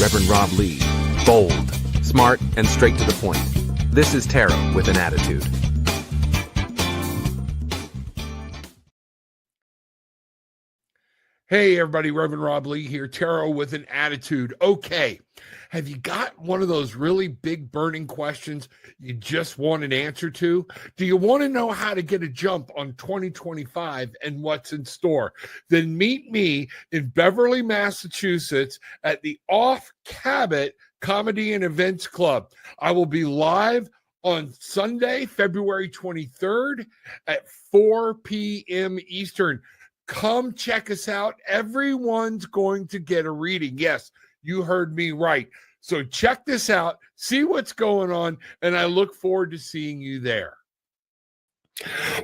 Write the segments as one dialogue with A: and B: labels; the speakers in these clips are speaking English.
A: Reverend Rob Lee. Bold, smart, and straight to the point. This is Tarot with an Attitude.
B: Hey everybody, Reverend Rob Lee here, Tarot with an Attitude. Okay, have you got one of those really big burning questions you just want an answer to? Do you want to know how to get a jump on 2025 and what's in store? Then meet me in Beverly, Massachusetts at the Off Cabot Comedy and Events Club. I will be live on Sunday, February 23rd at 4 p.m. Eastern. Come check us out. Everyone's going to get a reading. Yes, you heard me right. So check this out, see what's going on, and I look forward to seeing you there.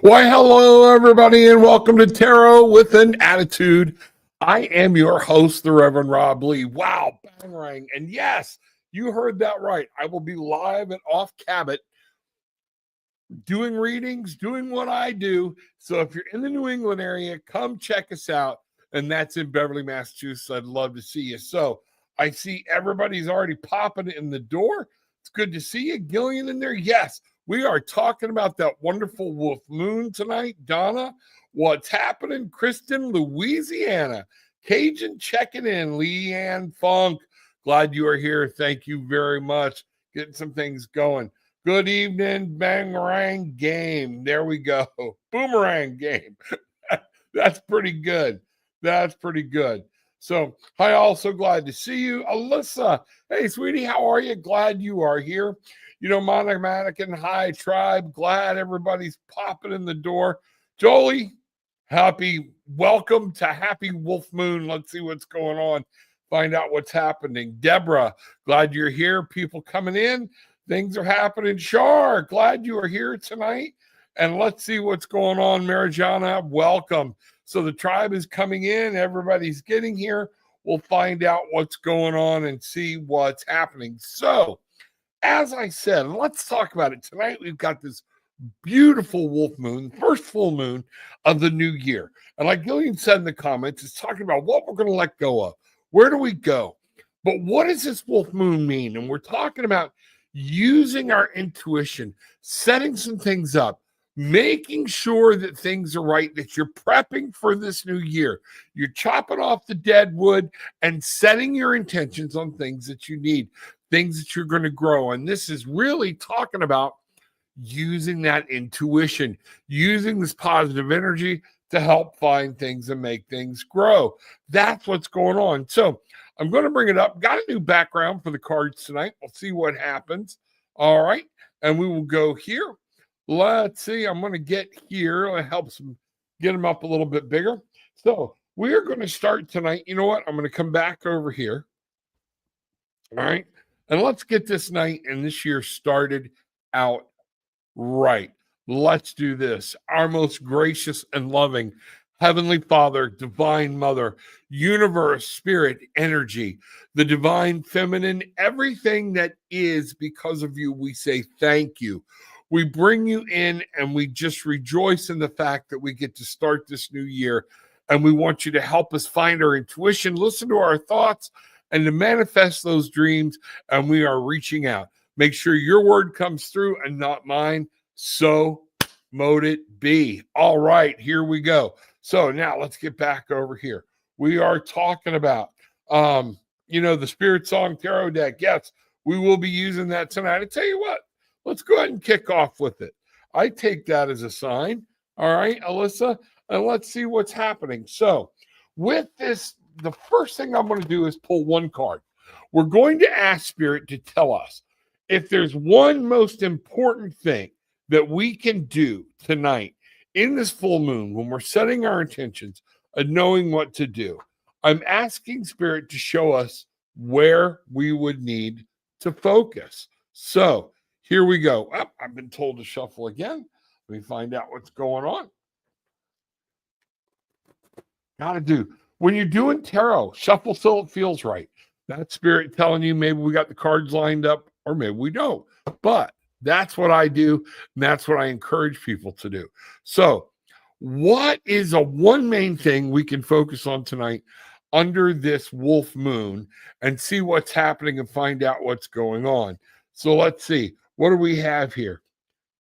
B: Why, hello, everybody, and welcome to Tarot with an Attitude. I am your host, the Reverend Rob Lee. Wow, bang. And yes, you heard that right. I will be live at Off Cabot doing readings, doing what I do. So if you're in the New England area, come check us out. And that's in Beverly, Massachusetts. I'd love to see you. So I see everybody's already popping in the door. It's good to see you. Gillian in there. Yes, we are talking about that wonderful wolf moon tonight. Donna, what's happening? Kristen, Louisiana. Cajun checking in. Leanne Funk, glad you are here. Thank you very much. Getting some things going. Good evening, Bangarang Game. There we go. Boomerang Game. That's pretty good. That's pretty good. So, hi, also glad to see you. Alyssa, hey, sweetie, how are you? Glad you are here. You know, Monomatic High Tribe, glad everybody's popping in the door. Jolie, welcome to Happy Wolf Moon. Let's see what's going on. Find out what's happening. Deborah, glad you're here. People coming in. Things are happening. Shar, glad you are here tonight. And let's see what's going on. Marijana, welcome. So the tribe is coming in. Everybody's getting here. We'll find out what's going on and see what's happening. So, as I said, let's talk about it. Tonight, we've got this beautiful wolf moon, first full moon of the new year. And like Gillian said in the comments, it's talking about what we're going to let go of. Where do we go? But what does this wolf moon mean? And we're talking about using our intuition, setting some things up, making sure that things are right, that you're prepping for this new year. You're chopping off the dead wood and setting your intentions on things that you need, things that you're going to grow. And this is really talking about using that intuition, using this positive energy to help find things and make things grow. That's what's going on. So I'm going to bring it up. Got a new background for the cards tonight. We'll see what happens. All right. And we will go here. Let's see. I'm going to get here. It helps get them up a little bit bigger. So we're going to start tonight. You know what? I'm going to come back over here. All right. And let's get this night and this year started out right. Let's do this. Our most gracious and loving Heavenly Father, Divine Mother, Universe, Spirit, Energy, the Divine Feminine, everything that is because of you, we say thank you. We bring you in and we just rejoice in the fact that we get to start this new year. And we want you to help us find our intuition, listen to our thoughts, and to manifest those dreams. And we are reaching out. Make sure your word comes through and not mine. So mote it be. All right, here we go. So now let's get back over here. We are talking about, the Spirit Song Tarot deck. Yes, we will be using that tonight. I tell you what, let's go ahead and kick off with it. I take that as a sign. All right, Alyssa, and let's see what's happening. So with this, the first thing I'm going to do is pull one card. We're going to ask Spirit to tell us if there's one most important thing that we can do tonight in this full moon when we're setting our intentions and knowing what to do. I'm asking Spirit to show us where we would need to focus. So here we go. Oh, I've been told to shuffle again. Let me find out what's going on. Gotta do. When you're doing tarot, shuffle so it feels right. That's Spirit telling you maybe we got the cards lined up or maybe we don't. But that's what I do, and that's what I encourage people to do. So what is one main thing we can focus on tonight under this wolf moon and see what's happening and find out what's going on. So let's see. What do we have here?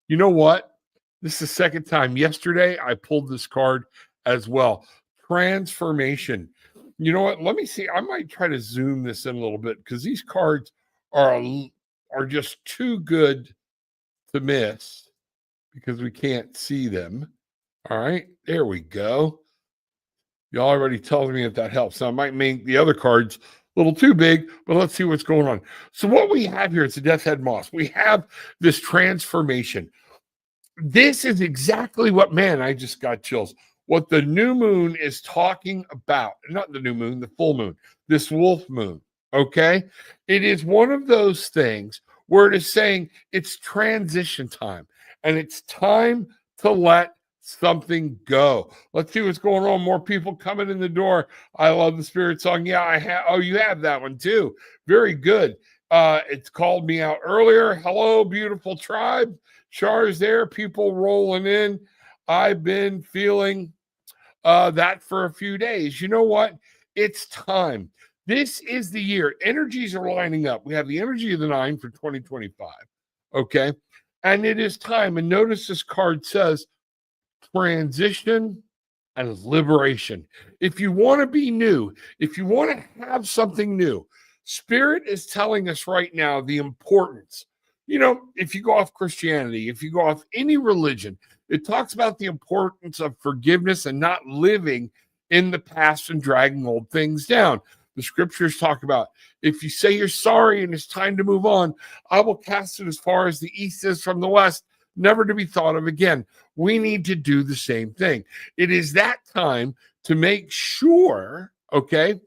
B: You know what? This is the second time. Yesterday, I pulled this card as well. Transformation. You know what? Let me see. I might try to zoom this in a little bit because these cards are just too good to miss because we can't see them. All right, there we go. Y'all already telling me that helps. Now, I might make the other cards a little too big, but let's see what's going on. So what we have here is the Death's Head Moss. We have this transformation. This is exactly what, man, I just got chills. What the new moon is talking about, not the new moon, the full moon, this wolf moon, okay? It is one of those things where it is saying it's transition time and it's time to let something go. Let's see what's going on. More people coming in the door. I love the spirit song. Yeah, I have. Oh, you have that one too. Very good. It's called me out earlier. Hello, beautiful tribe. Char's there. People rolling in. I've been feeling that for a few days. You know what? It's time. This is the year. Energies are lining up. We have the energy of the 9 for 2025. Okay. And it is time. And notice this card says transition and liberation. If you want to be new, if you want to have something new, Spirit is telling us right now the importance. You know, if you go off Christianity, if you go off any religion, it talks about the importance of forgiveness and not living in the past and dragging old things down. The scriptures talk about if you say you're sorry and it's time to move on, I will cast it as far as the east is from the west, never to be thought of again. We need to do the same thing. It is that time to make sure, okay,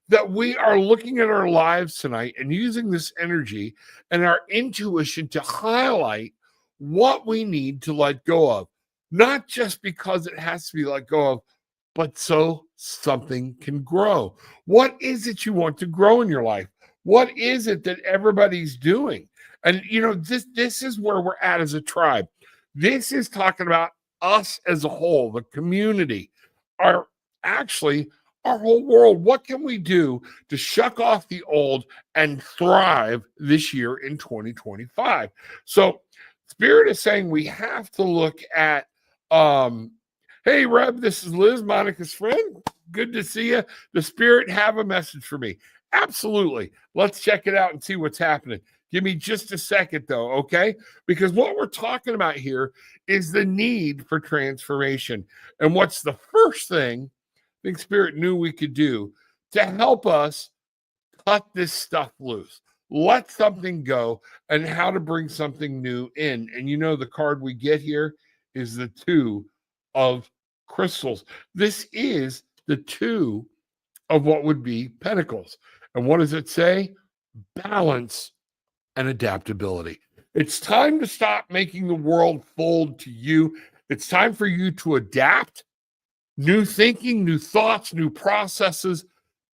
B: that we are looking at our lives tonight and using this energy and our intuition to highlight what we need to let go of, not just because it has to be let go of, but so something can grow. What is it you want to grow in your life? What is it that everybody's doing? And, you know, this is where we're at as a tribe. This is talking about us as a whole, the community, our whole world. What can we do to shuck off the old and thrive this year in 2025? So Spirit is saying we have to look at, hey, Reb, this is Liz, Monica's friend. Good to see you. The Spirit have a message for me. Absolutely. Let's check it out and see what's happening. Give me just a second, though, okay? Because what we're talking about here is the need for transformation. And what's the first thing I think Spirit knew we could do to help us cut this stuff loose, let something go, and how to bring something new in. And you know, the card we get here is the 2 of crystals. This is the 2 of what would be pentacles. And what does it say? Balance and adaptability. It's time to stop making the world fold to you. It's time for you to adapt. New thinking, new thoughts, new processes.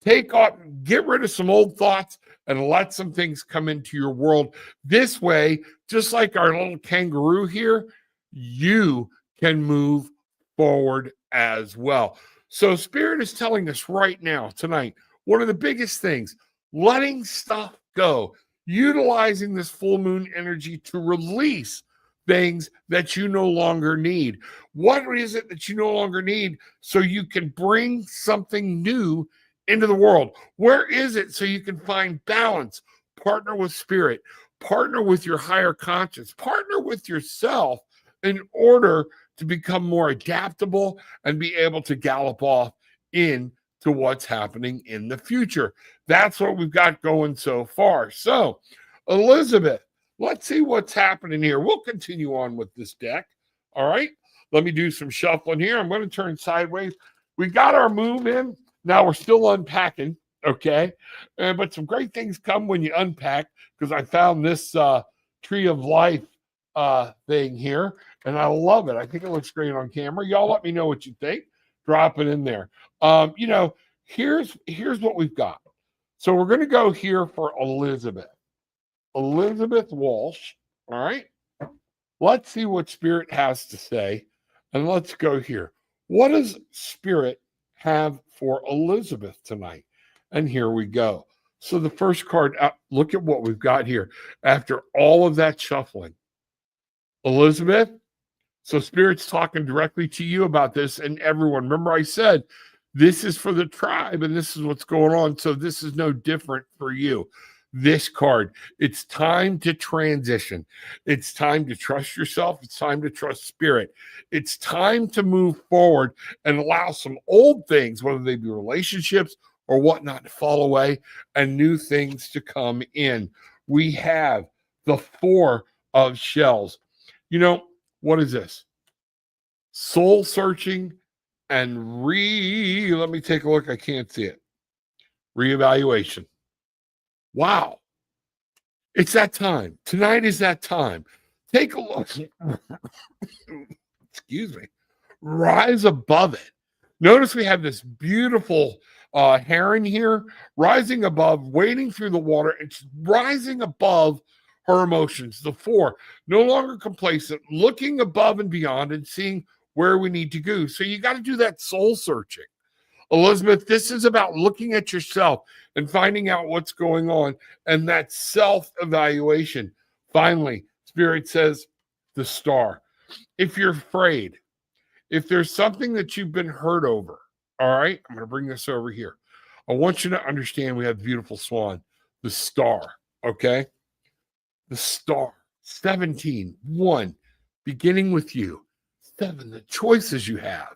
B: Take off, get rid of some old thoughts and let some things come into your world. This way, just like our little kangaroo here, you can move forward as well. So Spirit is telling us right now, tonight, one of the biggest things, letting stuff go, utilizing this full moon energy to release things that you no longer need. What is it that you no longer need so you can bring something new into the world? Where is it so you can find balance, partner with Spirit, partner with your higher conscience, partner with yourself in order to become more adaptable and be able to gallop off into what's happening in the future? That's what we've got going so far. So, Elizabeth, let's see what's happening here. We'll continue on with this deck. All right. Let me do some shuffling here. I'm going to turn sideways. We got our move in. Now we're still unpacking. Okay. But some great things come when you unpack, because I found this tree of life thing here, and I love it. I think it looks great on camera. Y'all let me know what you think. Drop it in there. You know, here's what we've got. So we're going to go here for Elizabeth Walsh. All right. Let's see what Spirit has to say. And let's go here. What does Spirit have for Elizabeth tonight? And here we go. So the first card, look at what we've got here. After all of that shuffling, Elizabeth, so Spirit's talking directly to you about this and everyone. Remember I said, this is for the tribe and this is what's going on. So this is no different for you. This card, it's time to transition. It's time to trust yourself. It's time to trust Spirit. It's time to move forward and allow some old things, whether they be relationships or whatnot, to fall away and new things to come in. We have the Four of Shells. You know, what is this? Soul searching and let me take a look. I can't see it. Reevaluation. Wow. It's that time. Tonight is that time. Take a look. Excuse me. Rise above it. Notice we have this beautiful heron here rising above, wading through the water. It's rising above her emotions. The Four, no longer complacent, looking above and beyond and seeing where we need to go. So you got to do that soul searching. Elizabeth, this is about looking at yourself and finding out what's going on and that self-evaluation. Finally, Spirit says the Star. If you're afraid, if there's something that you've been hurt over, all right, I'm going to bring this over here. I want you to understand we have the beautiful swan, the Star, okay? The Star, 17, 1, beginning with you. 7, the choices you have.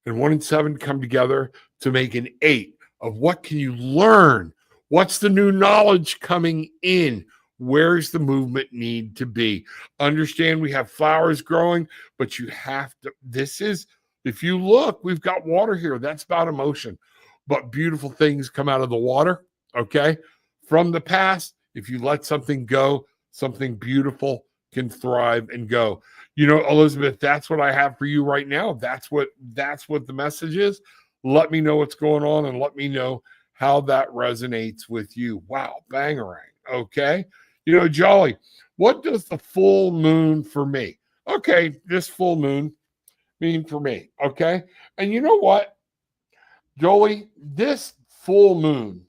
B: And 1 and 7 come together to make an 8 of what can you learn? What's the new knowledge coming in? Where's the movement need to be? Understand we have flowers growing, but you have to, if you look, we've got water here. That's about emotion. But beautiful things come out of the water, okay? From the past, if you let something go, something beautiful can thrive and go. You know, Elizabeth, that's what I have for you right now. That's what the message is. Let me know what's going on and let me know how that resonates with you. Wow, bangarang. Okay. You know, Jolly, what does the full moon for me? Okay, this full moon mean for me. Okay. And you know what, Jolie, this full moon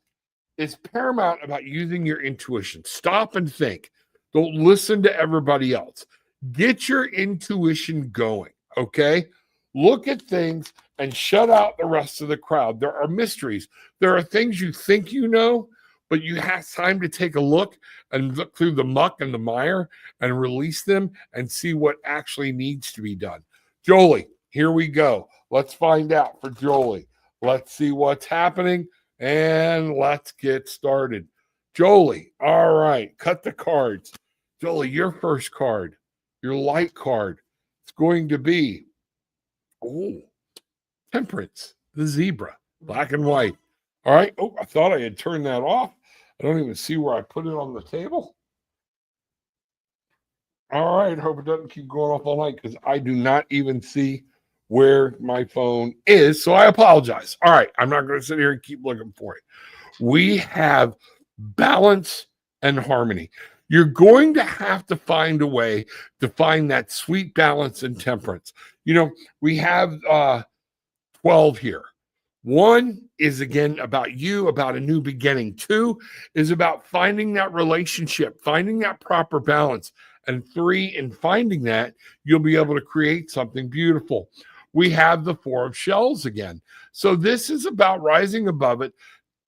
B: is paramount about using your intuition. Stop and think. Don't listen to everybody else. Get your intuition going, okay? Look at things and shut out the rest of the crowd. There are mysteries. There are things you think you know, but you have time to take a look and look through the muck and the mire and release them and see what actually needs to be done. Jolie, here we go. Let's find out for Jolie. Let's see what's happening and let's get started. Jolie, all right, cut the cards. Jolie, your first card, your light card, it's going to be, Temperance, the zebra, black and white. All right. Oh, I thought I had turned that off. I don't even see where I put it on the table. All right. Hope it doesn't keep going off all night because I do not even see where my phone is. So I apologize. All right. I'm not going to sit here and keep looking for it. We have balance and harmony. You're going to have to find a way to find that sweet balance and temperance. You know, we have 12 here. 1 is, again, about you, about a new beginning. 2 is about finding that relationship, finding that proper balance. And 3, in finding that, you'll be able to create something beautiful. We have the 4 of Shells again. So this is about rising above it.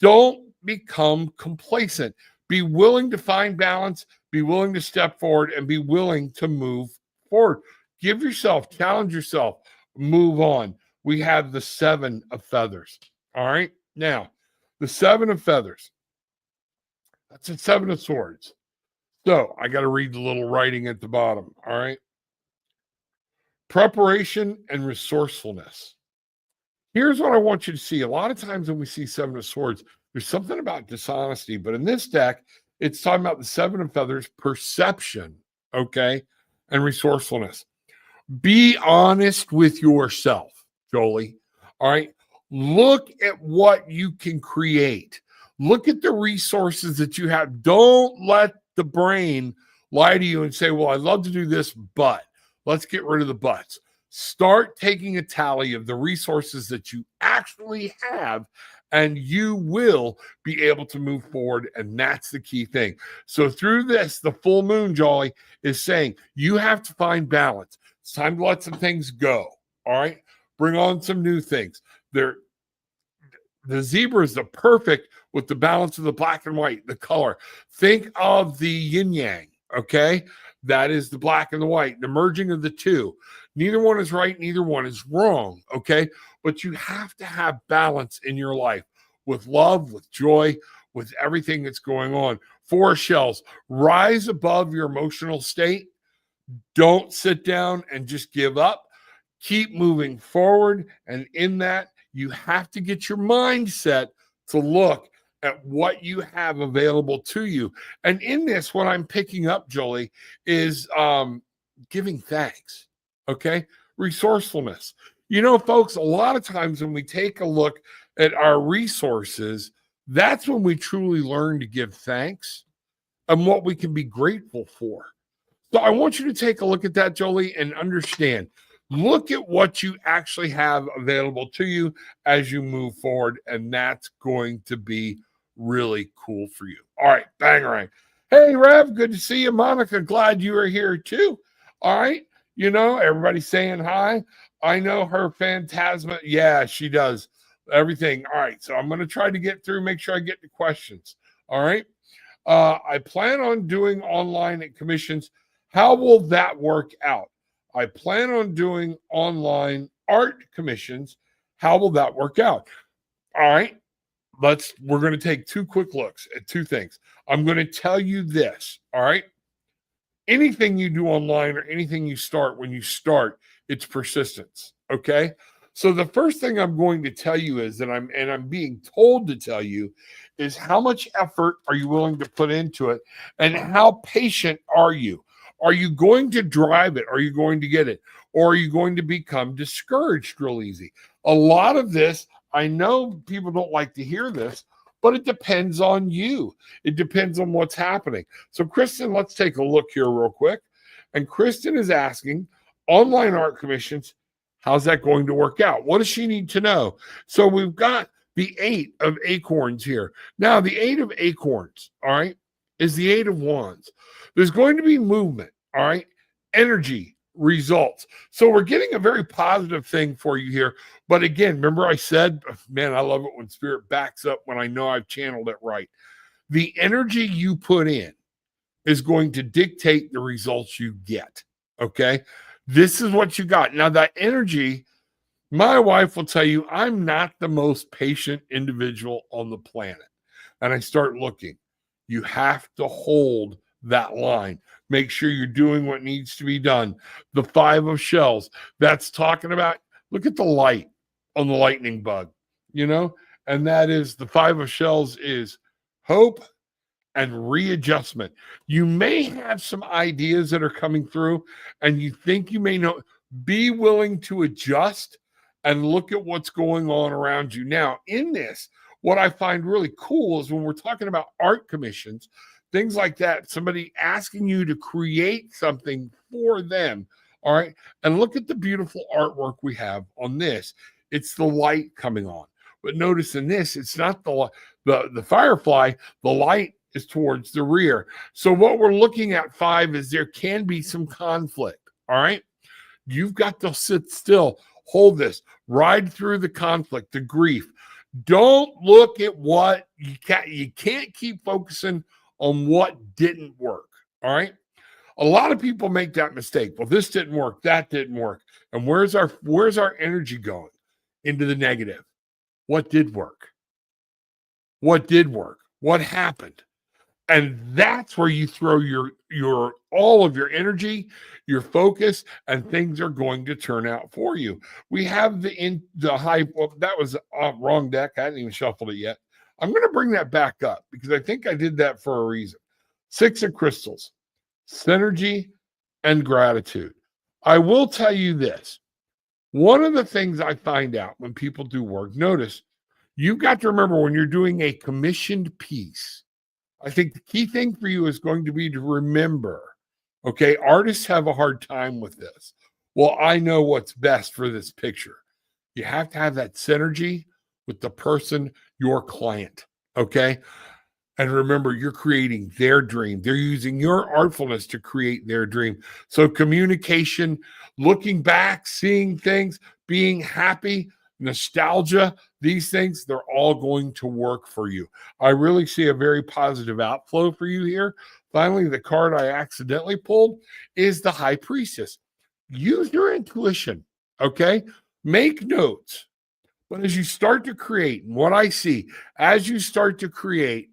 B: Don't become complacent. Be willing to find balance, be willing to step forward, and be willing to move forward. Give yourself, challenge yourself, move on. We have the 7 of feathers. All right. Now, the 7 of feathers. That's the 7 of swords. So I got to read the little writing at the bottom. All right. Preparation and resourcefulness. Here's what I want you to see. A lot of times when we see 7 of swords, there's something about dishonesty. But in this deck, it's talking about the 7 of feathers, perception, okay, and resourcefulness. Be honest with yourself, Jolie. All right. Look at what you can create. Look at the resources that you have. Don't let the brain lie to you and say, well, I'd love to do this, but let's get rid of the buts. Start taking a tally of the resources that you actually have, and you will be able to move forward. And that's the key thing. So, through this, the full moon, Jolly, is saying you have to find balance. It's time to let some things go. All right. Bring on some new things. The zebra is the perfect with the balance of the black and white, the color. Think of the yin yang. Okay. That is the black and the white, the merging of the two. Neither one is right, neither one is wrong. Okay. But you have to have balance in your life with love, with joy, with everything that's going on. Four shells, rise above your emotional state. Don't sit down and just give up. Keep moving forward. And in that, you have to get your mindset to look at what you have available to you. And in this, what I'm picking up, Jolie, is giving thanks. Okay. Resourcefulness. You know, folks, a lot of times when we take a look at our resources, that's when we truly learn to give thanks and what we can be grateful for. So I want you to take a look at that, Jolie, and understand. Look at what you actually have available to you as you move forward, and that's going to be really cool for you. All right, bangarang. Hey, Rev, good to see you. Monica, glad you are here too. All right, you know, everybody saying hi. I know her Phantasma. Yeah, she does everything. All right, so I'm going to try to get through, make sure I get the questions. All right. I plan on doing online at commissions. How will that work out? I plan on doing online art commissions. How will that work out? All right. We're going to take two quick looks at two things. I'm going to tell you this. All right. Anything you do online or anything you start, when you start, it's persistence. Okay. So the first thing I'm going to tell you is that I'm being told to tell you is how much effort are you willing to put into it, and how patient are you? Are you going to drive it? Are you going to get it? Or are you going to become discouraged real easy? A lot of this, I know people don't like to hear this, but it depends on you. It depends on what's happening. So, Kristen, let's take a look here real quick. And Kristen is asking, online art commissions, how's that going to work out? What does she need to know? So we've got the 8 of acorns here. Now, the 8 of acorns, all right, is the 8 of wands. There's going to be movement, all right, energy, results. So we're getting a very positive thing for you here. But again, remember I said, man, I love it when spirit backs up when I know I've channeled it right. The energy you put in is going to dictate the results you get, okay? This is what you got. Now, that energy, my wife will tell you, I'm not the most patient individual on the planet. And I start looking. You have to hold that line. Make sure you're doing what needs to be done. The 5 of shells, that's talking about, look at the light on the lightning bug, you know? And that is, the 5 of shells is hope and readjustment. You may have some ideas that are coming through and you think you may know. Be willing to adjust and look at what's going on around you. Now, in this, what I find really cool is when we're talking about art commissions, things like that, somebody asking you to create something for them. All right. And look at the beautiful artwork we have on this. It's the light coming on. But notice in this, it's not the firefly, the light is towards the rear. So what we're looking at 5 is there can be some conflict. All right. You've got to sit still, hold this, ride through the conflict, the grief. Don't look at what you can't keep focusing on what didn't work. All right. A lot of people make that mistake. Well, this didn't work, that didn't work. And where's our energy going? Into the negative. What did work? What did work? What happened? And that's where you throw your all of your energy, your focus, and things are going to turn out for you. We have the high. Well, that was a wrong deck. I hadn't even shuffled it yet. I'm going to bring that back up because I think I did that for a reason. 6 of crystals, synergy, and gratitude. I will tell you this. One of the things I find out when people do work, notice you've got to remember when you're doing a commissioned piece, I think the key thing for you is going to be to remember, okay, artists have a hard time with this. well, I know what's best for this picture. You have to have that synergy with the person, your client. Okay. And remember, you're creating their dream. They're using your artfulness to create their dream. So, communication, looking back, seeing things, being happy, nostalgia, these things, they're all going to work for you. I really see a very positive outflow for you here. Finally, the card I accidentally pulled is the High Priestess. Use your intuition, okay? Make notes. But as you start to create, and what I see, as you start to create,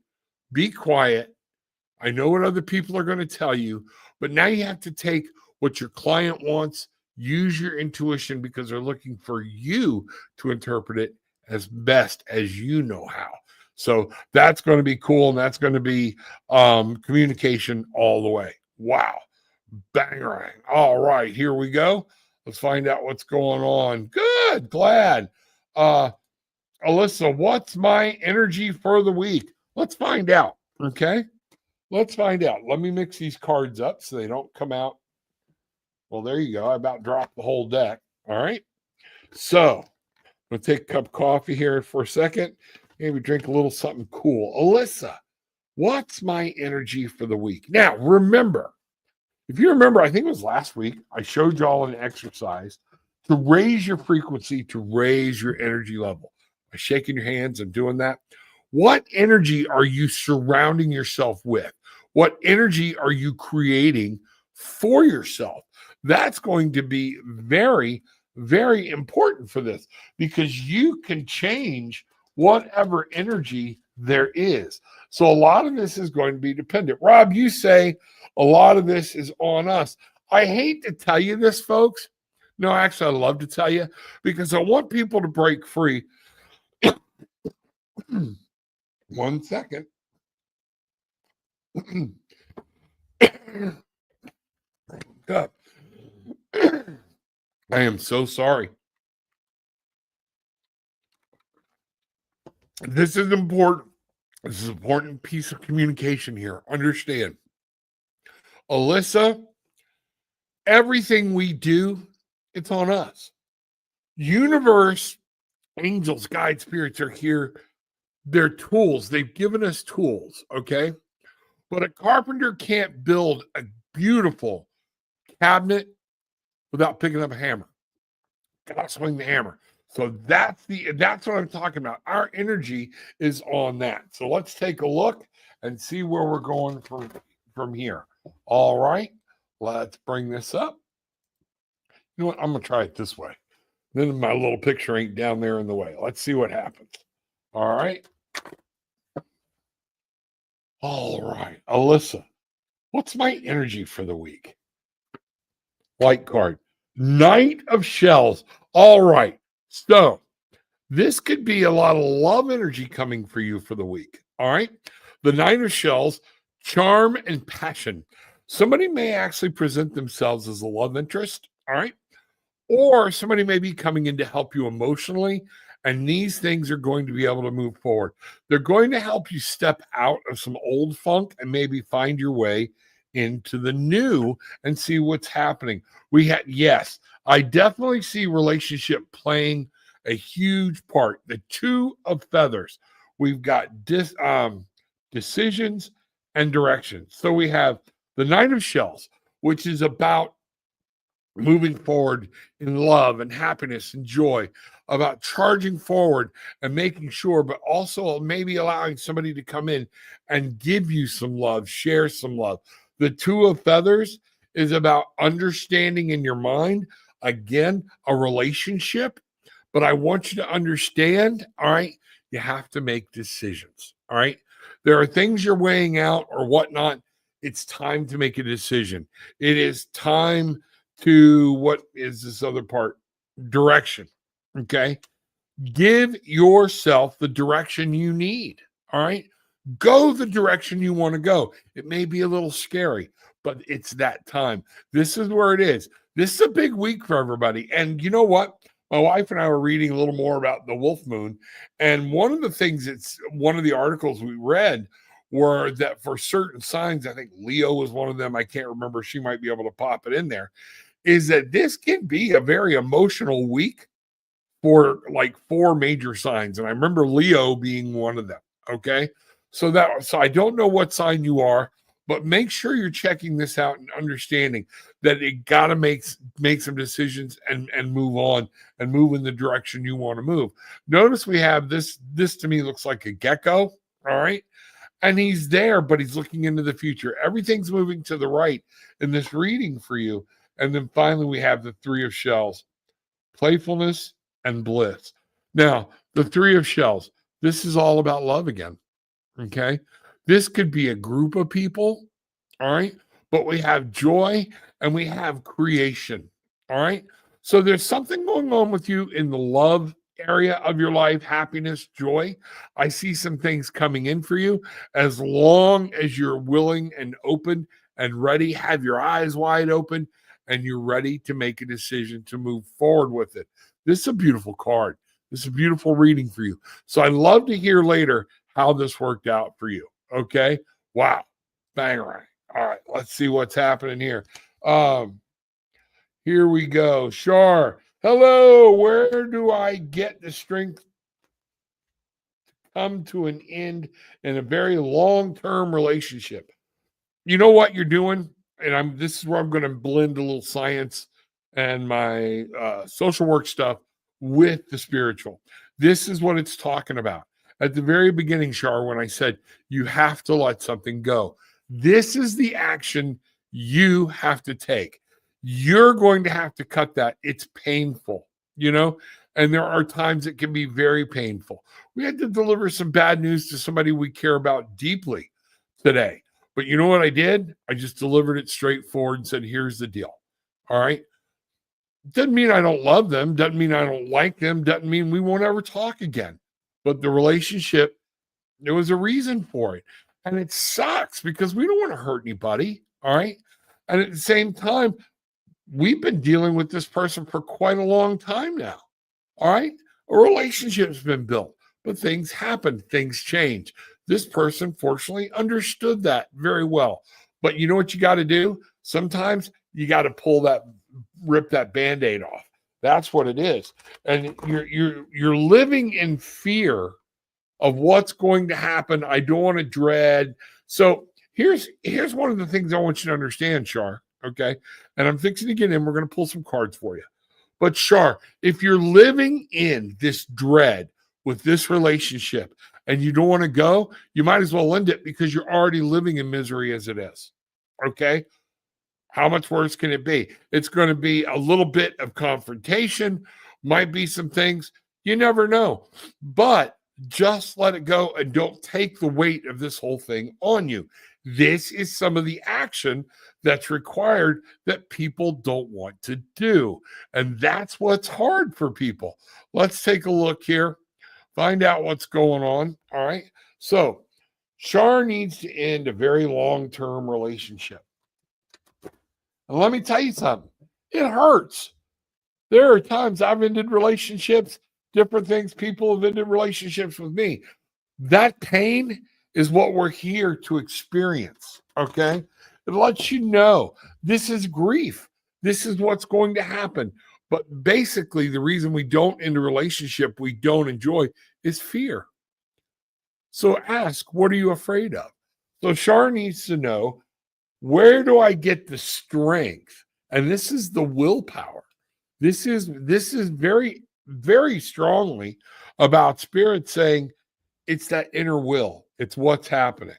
B: be quiet. I know what other people are going to tell you, but now you have to take what your client wants, use your intuition because they're looking for you to interpret it as best as you know how. So that's going to be cool, and that's going to be communication all the way. Wow. Bang, rang. All right, here we go. Let's find out what's going on. Good, glad. Alyssa, what's my energy for the week? Let's find out. Okay. Let's find out. Let me mix these cards up so they don't come out. Well, there you go. I about dropped the whole deck. All right. So I'm going to take a cup of coffee here for a second. Maybe drink a little something cool. Alyssa, what's my energy for the week? Now, remember, if you remember, I think it was last week, I showed y'all an exercise to raise your frequency, to raise your energy level. By shaking your hands and doing that. What energy are you surrounding yourself with? What energy are you creating for yourself? That's going to be very, very important for this because you can change whatever energy there is. So a lot of this is going to be dependent. Rob, you say a lot of this is on us. I hate to tell you this, folks. No, actually, I love to tell you because I want people to break free. 1 second. God. I am so sorry. This is important. This is an important piece of communication here. Understand. Alyssa, everything we do, it's on us. Universe, angels, guides, spirits are here. They're tools. They've given us tools, okay? But a carpenter can't build a beautiful cabinet without picking up a hammer. Gotta swing the hammer. So that's what I'm talking about. Our energy is on that. So let's take a look and see where we're going from here. All right, let's bring this up. You know what? I'm gonna try it this way. Then my little picture ain't down there in the way. Let's see what happens. All right. All right, Alyssa, what's my energy for the week? White card, Knight of Shells. All right, so this could be a lot of love energy coming for you for the week. All right, the Knight of Shells, charm and passion. Somebody may actually present themselves as a love interest. All right, or somebody may be coming in to help you emotionally. And these things are going to be able to move forward. They're going to help you step out of some old funk and maybe find your way into the new and see what's happening. Yes, I definitely see relationship playing a huge part. The Two of Feathers. We've got decisions and directions. So we have the Knight of Shells, which is about moving forward in love and happiness and joy, about charging forward and making sure, but also maybe allowing somebody to come in and give you some love, share some love. The Two of Feathers is about understanding in your mind, again, a relationship. But I want you to understand, all right, you have to make decisions, all right? There are things you're weighing out or whatnot. It's time to make a decision. It is time to, what is this other part? Direction. Okay. Give yourself the direction you need. All right. Go the direction you want to go. It may be a little scary, but it's that time. This is where it is. This is a big week for everybody. And you know what? My wife and I were reading a little more about the wolf moon. And one of the things one of the articles we read were that for certain signs, I think Leo was one of them. I can't remember. She might be able to pop it in there. is that this can be a very emotional week for like 4 major signs. And I remember Leo being one of them. Okay. So I don't know what sign you are, but make sure you're checking this out and understanding that it gotta make some decisions and move on and move in the direction you want to move. Notice we have this. This to me looks like a gecko. All right. And he's there, but he's looking into the future. Everything's moving to the right in this reading for you. And then finally, we have the Three of Shells, playfulness and bliss. Now, the Three of Shells, this is all about love again. Okay. This could be a group of people. All right. But we have joy and we have creation. All right. So there's something going on with you in the love area of your life, happiness, joy. I see some things coming in for you as long as you're willing and open and ready, have your eyes wide open, and you're ready to make a decision to move forward with it. This is a beautiful card. This is a beautiful reading for you. So I'd love to hear later how this worked out for you. Okay. Wow. Bang right. All right. Let's see what's happening here. Here we go. Shar. Hello. Where do I get the strength to come to an end in a very long-term relationship? You know what you're doing? And this is where I'm going to blend a little science and my social work stuff with the spiritual. This is what it's talking about. At the very beginning, Shar, when I said you have to let something go, this is the action you have to take. You're going to have to cut that. It's painful, and there are times it can be very painful. We had to deliver some bad news to somebody we care about deeply today. But you know what I did? I just delivered it straightforward and said, here's the deal. All right. Doesn't mean I don't love them. Doesn't mean I don't like them. Doesn't mean we won't ever talk again. But the relationship, there was a reason for it. And it sucks because we don't want to hurt anybody. All right. And at the same time, we've been dealing with this person for quite a long time now. All right. A relationship's been built, but things happen, things change. This person, fortunately, understood that very well. But you know what you got to do? Sometimes you got to rip that Band-Aid off. That's what it is. And you're living in fear of what's going to happen. I don't want to dread. So here's one of the things I want you to understand, Shar. Okay. And I'm fixing to get in. We're going to pull some cards for you. But Shar, if you're living in this dread with this relationship and you don't want to go, you might as well end it because you're already living in misery as it is. Okay. How much worse can it be? It's going to be a little bit of confrontation, might be some things. You never know. But just let it go and don't take the weight of this whole thing on you. This is some of the action that's required that people don't want to do. And that's what's hard for people. Let's take a look here, find out what's going on. All right. So Shar needs to end a very long-term relationship. And let me tell you something, it hurts. There are times I've ended relationships, different things, people have ended relationships with me. That pain is what we're here to experience, okay? It lets you know this is grief. This is what's going to happen. But basically, the reason we don't end a relationship we don't enjoy is fear. So ask, what are you afraid of? So Shar needs to know, where do I get the strength? And this is the willpower. This is very, very strongly about spirit saying it's that inner will. It's what's happening.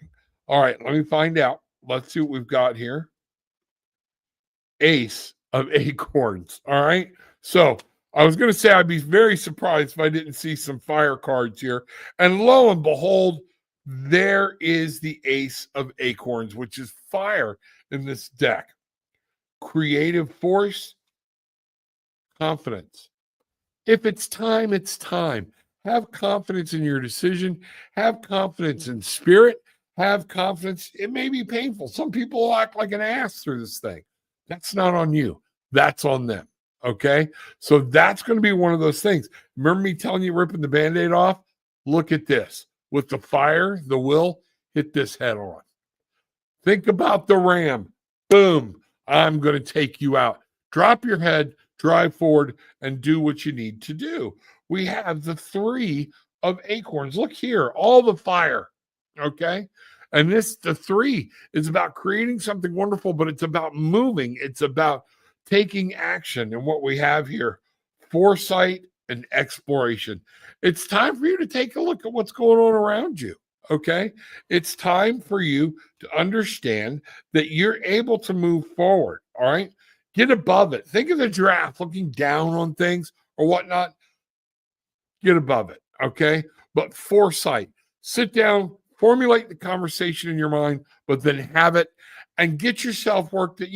B: All right, let me find out. Let's see what we've got here. Ace of Acorns. All right. So I was going to say I'd be very surprised if I didn't see some fire cards here. And lo and behold, there is the Ace of Acorns, which is fire in this deck. Creative force, confidence. If it's time, it's time. Have confidence in your decision. Have confidence in spirit. Have confidence. It may be painful. Some people act like an ass through this thing. That's not on you. That's on them. Okay? So that's going to be one of those things. Remember me telling you ripping the Band-Aid off? Look at this. With the fire, the will, hit this head on. Think about the ram. Boom. I'm going to take you out. Drop your head, drive forward, and do what you need to do. We have the 3 of acorns. Look here, all the fire. Okay. And the 3 is about creating something wonderful, but it's about moving. It's about taking action. And what we have here, foresight and exploration. It's time for you to take a look at what's going on around you. Okay. It's time for you to understand that you're able to move forward. All right. Get above it. Think of the giraffe looking down on things or whatnot. Get above it. Okay. But foresight, sit down, formulate the conversation in your mind, but then have it and get yourself work that,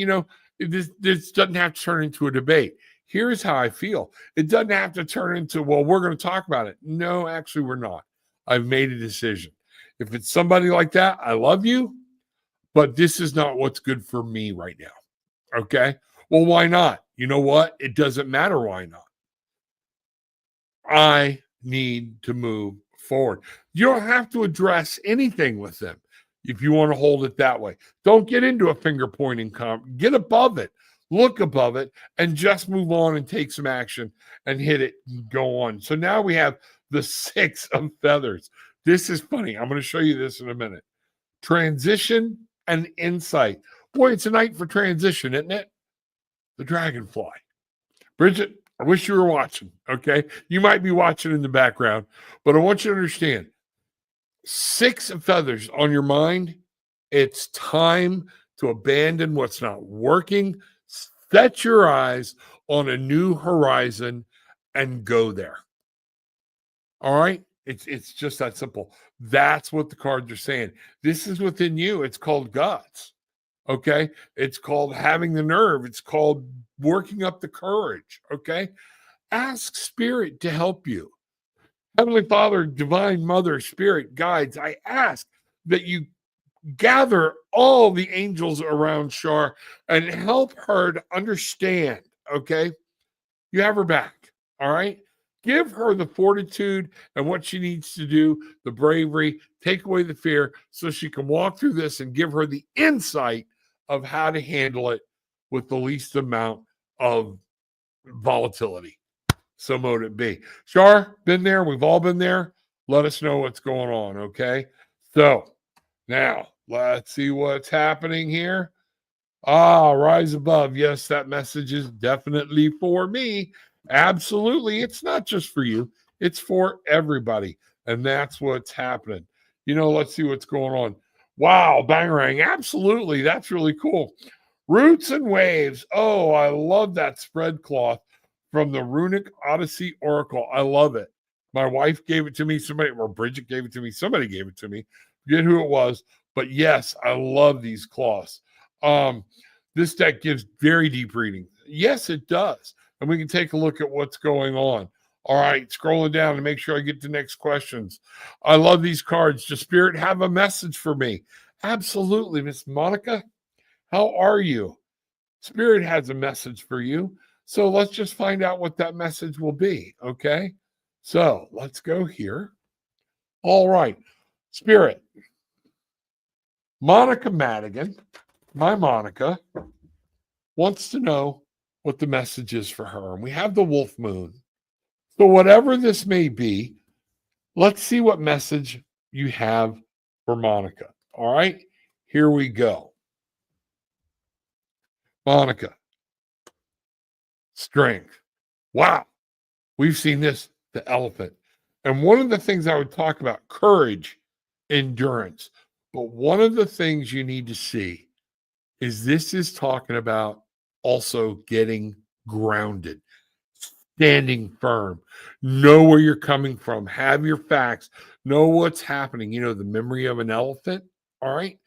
B: this doesn't have to turn into a debate. Here's how I feel. It doesn't have to turn into, well, we're going to talk about it. No, actually, we're not. I've made a decision. If it's somebody like that, I love you, but this is not what's good for me right now. Okay. Well, why not? You know what? It doesn't matter why not. I need to move forward. You don't have to address anything with them if you want to hold it that way. Don't get into a finger pointing get above it, look above it, and just move on and take some action and hit it and go on. So now we have the 6 of feathers. This is funny. I'm going to show you this in a minute. Transition and insight. Boy, it's a night for transition, isn't it? The dragonfly. Bridget, I wish you were watching, okay? You might be watching in the background, but I want you to understand, 6 of feathers on your mind, it's time to abandon what's not working, set your eyes on a new horizon, and go there. All right? It's just that simple. That's what the cards are saying. This is within you. It's called guts. Okay. It's called having the nerve. It's called working up the courage. Okay. Ask Spirit to help you. Heavenly Father, Divine Mother, Spirit, guides, I ask that you gather all the angels around Shar and help her to understand. Okay. You have her back. All right. Give her the fortitude and what she needs to do, the bravery, take away the fear so she can walk through this and give her the insight of how to handle it with the least amount of volatility. So mote it be. Shar, been there. We've all been there. Let us know what's going on, okay? So now let's see what's happening here. Rise above. Yes, that message is definitely for me. Absolutely. It's not just for you. It's for everybody. And that's what's happening. Let's see what's going on. Wow, Bangarang. Absolutely. That's really cool. Roots and waves. Oh, I love that spread cloth from the Runic Odyssey Oracle. I love it. My wife gave it to me. Bridget gave it to me. Somebody gave it to me. Forget who it was. But yes, I love these cloths. This deck gives very deep reading. Yes, it does. And we can take a look at what's going on. All right, scrolling down to make sure I get to next questions. I love these cards. Does Spirit have a message for me? Absolutely, Miss Monica. How are you? Spirit has a message for you. So let's just find out what that message will be, okay? So let's go here. All right, Spirit. Monica Madigan, my Monica, wants to know what the message is for her. And we have the wolf moon. So whatever this may be, let's see what message you have for Monica. All right, here we go. Monica, strength. Wow, we've seen this, the elephant. And one of the things I would talk about, courage, endurance. But one of the things you need to see is this is talking about also getting grounded, standing firm, know where you're coming from, have your facts, know what's happening. The memory of an elephant. All right.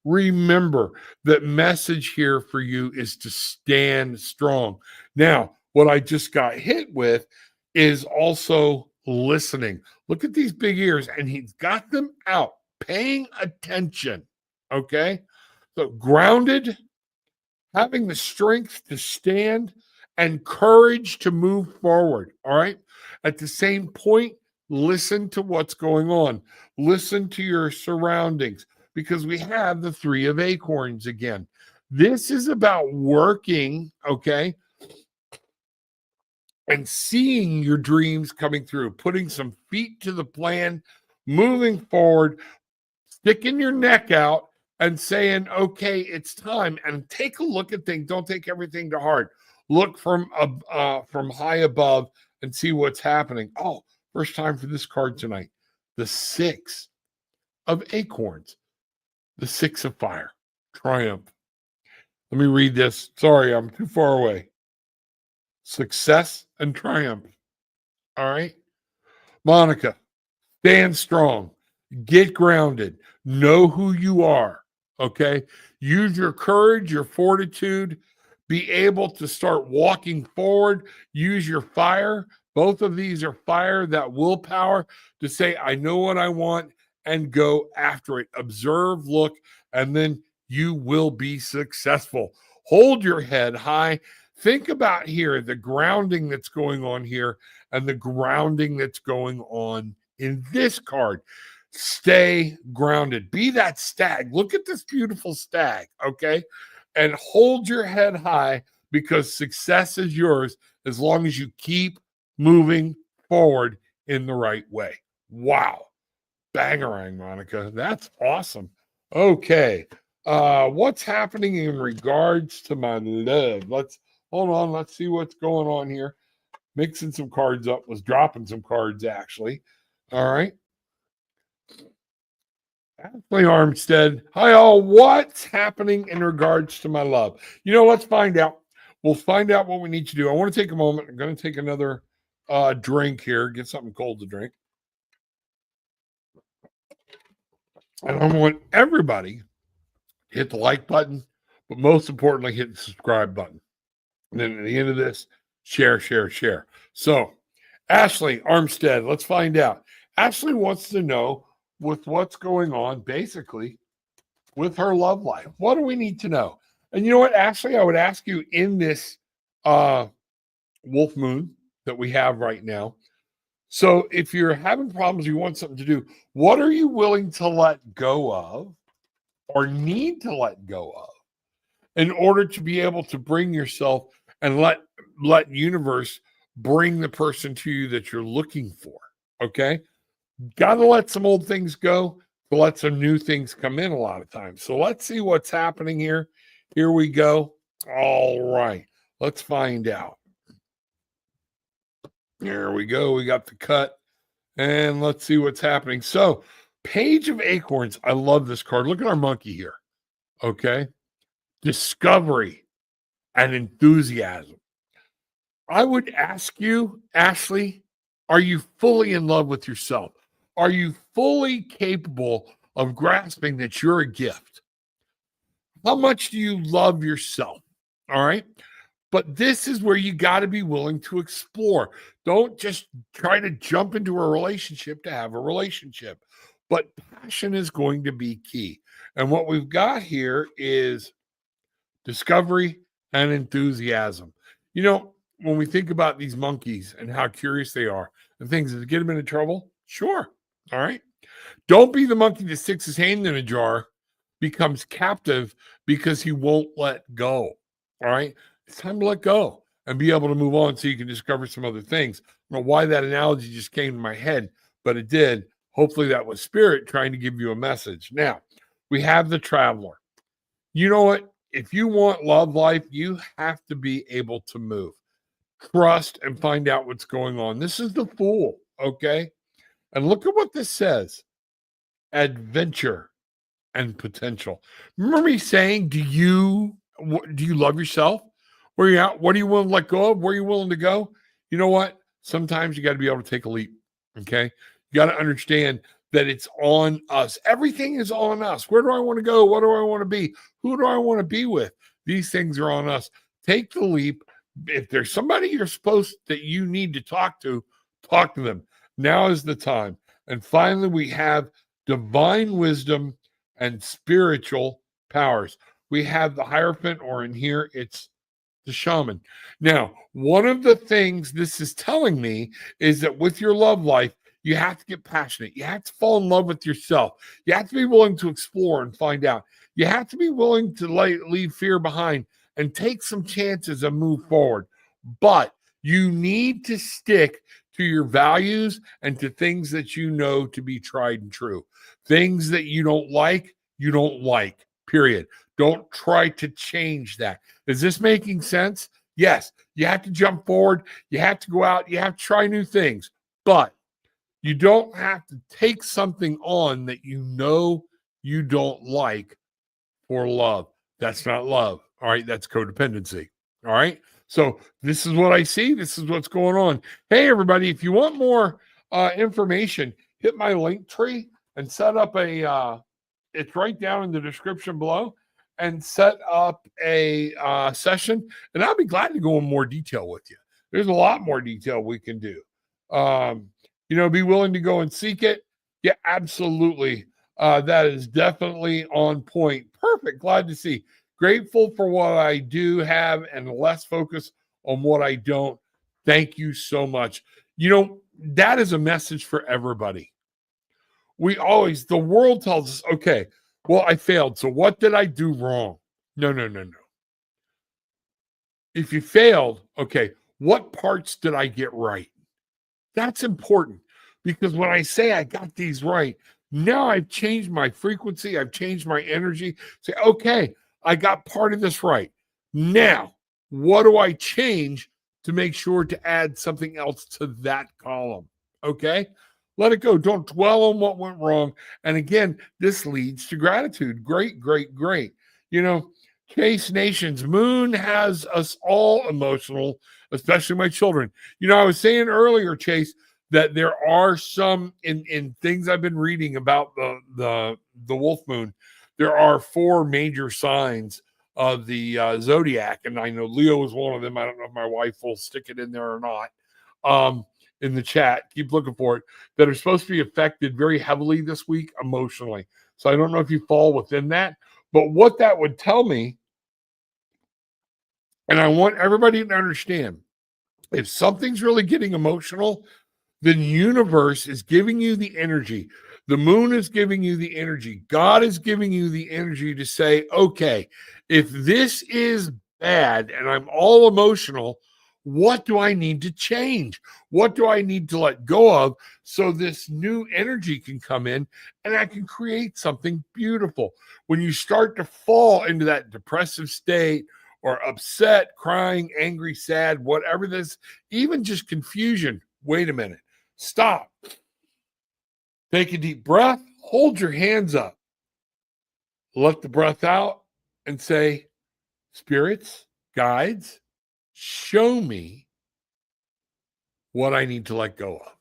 B: Remember that message here for you is to stand strong. Now, what I just got hit with is also listening. Look at these big ears, and he's got them out, paying attention. Okay. So grounded, having the strength to stand, and courage to move forward. All right. At the same point, listen to what's going on. Listen to your surroundings, because we have the 3 of acorns again. This is about working, okay, and seeing your dreams coming through, putting some feet to the plan, moving forward, sticking your neck out and saying, okay, it's time. And take a look at things. Don't take everything to heart. Look from high above and see what's happening. Oh, first time for this card tonight. The 6 of acorns, the 6 of fire, triumph. Let me read this. Sorry, I'm too far away. Success and triumph. All right. Monica, stand strong, get grounded, know who you are. Okay. Use your courage, your fortitude, be able to start walking forward. Use your fire. Both of these are fire, that willpower to say, I know what I want and go after it. Observe, look, and then you will be successful. Hold your head high. Think about here the grounding that's going on here and the grounding that's going on in this card. Stay grounded. Be that stag. Look at this beautiful stag, okay? And hold your head high, because success is yours as long as you keep moving forward in the right way. Wow. Bangarang, Monica. That's awesome. Okay. What's happening in regards to my love? Let's hold on. Let's see what's going on here. Mixing some cards up, was dropping some cards actually. All right. Ashley Armstead. Hi, all. What's happening in regards to my love? Let's find out. We'll find out what we need to do. I want to take a moment. I'm going to take another drink here, get something cold to drink. And I want everybody to hit the like button, but most importantly, hit the subscribe button. And then at the end of this, share, share, share. So, Ashley Armstead, let's find out. Ashley wants to know, with what's going on, basically, with her love life. What do we need to know? And you know what, Ashley, I would ask you in this wolf moon that we have right now. So if you're having problems, you want something to do, what are you willing to let go of or need to let go of in order to be able to bring yourself and let universe bring the person to you that you're looking for? Okay. Got to let some old things go to let some new things come in a lot of times. So let's see what's happening here. Here we go. All right. Let's find out. There we go. We got the cut. And let's see what's happening. So, Page of Acorns. I love this card. Look at our monkey here. Okay. Discovery and enthusiasm. I would ask you, Ashley, are you fully in love with yourself? Are you fully capable of grasping that you're a gift? How much do you love yourself? All right. But this is where you got to be willing to explore. Don't just try to jump into a relationship to have a relationship. But passion is going to be key. And what we've got here is discovery and enthusiasm. When we think about these monkeys and how curious they are and things that get them into trouble, sure. All right. Don't be the monkey that sticks his hand in a jar, becomes captive because he won't let go. All right. It's time to let go and be able to move on so you can discover some other things. I don't know why that analogy just came to my head, but it did. Hopefully that was spirit trying to give you a message. Now, we have the traveler. You know what? If you want love life, you have to be able to move. Trust and find out what's going on. This is the Fool, okay? And look at what this says. Adventure and potential. Remember me saying, do you love yourself? Where you at? What are you willing to let go of? Where are you willing to go? You know what? Sometimes you got to be able to take a leap. Okay. You got to understand that it's on us. Everything is on us. Where do I want to go? What do I want to be? Who do I want to be with? These things are on us. Take the leap. If there's somebody that you need to talk to them. Now is the time. And finally, we have divine wisdom and spiritual powers. We have the Hierophant, or in here, it's the shaman. Now, one of the things this is telling me is that with your love life, you have to get passionate. You have to fall in love with yourself. You have to be willing to explore and find out. You have to be willing to leave fear behind and take some chances and move forward. But You need to stick to your values and to things that you know to be tried and true. Things that you don't like, period. Don't try to change that. Is this making sense? Yes, you have to jump forward. You have to go out. You have to try new things. But you don't have to take something on that you know you don't like for love. That's not love. All right. That's codependency. All right. So this is what I see. This is what's going on. Hey, everybody, if you want more information, hit my link tree and set up it's right down in the description below, and set up a session. And I'll be glad to go in more detail with you. There's a lot more detail we can do. Be willing to go and seek it. Yeah, absolutely. That is definitely on point. Perfect. Glad to see. Grateful for what I do have and less focus on what I don't. Thank you so much. That is a message for everybody. The world tells us, okay, well, I failed. So what did I do wrong? No. If you failed, okay, what parts did I get right? That's important, because when I say I got these right, now I've changed my frequency, I've changed my energy. Say, okay, I got part of this right. Now, what do I change to make sure to add something else to that column? Okay, let it go. Don't dwell on what went wrong. And again, this leads to gratitude. Great. Chase Nations, Moon has us all emotional, especially my children. I was saying earlier, Chase, that there are some in things I've been reading about the wolf moon. There are 4 major signs of the zodiac, and I know Leo is one of them. I don't know if my wife will stick it in there or not. In the chat, keep looking for it. That are supposed to be affected very heavily this week emotionally. So I don't know if you fall within that, but what that would tell me, and I want everybody to understand, if something's really getting emotional, the universe is giving you the energy. The moon is giving you the energy. God is giving you the energy to say, okay, if this is bad and I'm all emotional, what do I need to change? What do I need to let go of so this new energy can come in and I can create something beautiful? When you start to fall into that depressive state or upset, crying, angry, sad, whatever this, even just confusion, wait a minute. Stop. Take a deep breath. Hold your hands up. Let the breath out and say, spirits, guides, show me what I need to let go of.